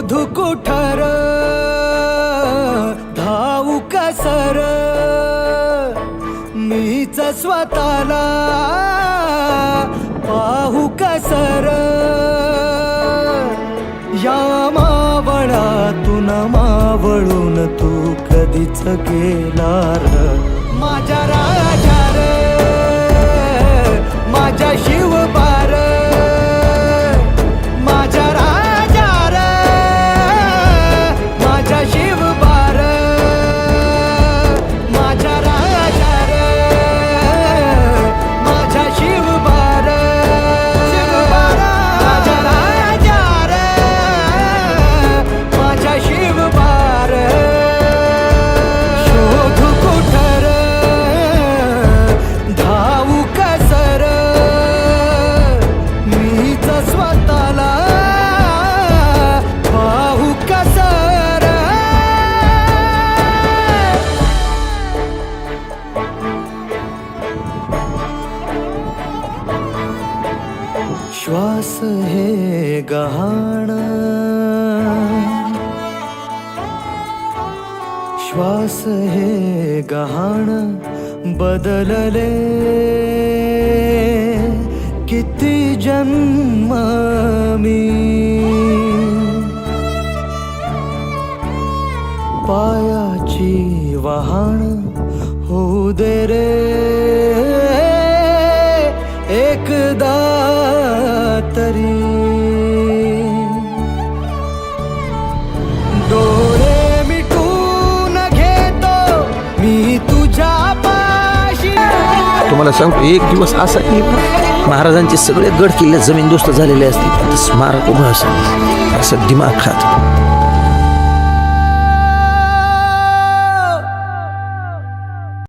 शोधू कुठर धावू कसर मीच स्वतःला पाहू कसर या मावळातून मावळून तू कधीच गेला र माझ्या राजा रे माझ्या शिवबार माझ्या राजा रे माझ्या शिवबार माझ्या राजा रे माझ्या शिवबार माझ्या राजा रे माझ्या शिवबार शोधू कुठर धावू कसर मीच स्वतःला पाहू कसर श्वास हे गहाण श्वास हे गहाण बदलले किती जन्म मी पायाची वहाण होऊ दे रे एकदा तरी डोळे मिटून घेतो मी तुझ्या पाशी तुम्हाला सांगतो एक दिवस असा की महाराजांचे सगळे गड किल्ले जमीनदोस्त झालेले असतील स्मारक उभं असेल असं दिमाग खात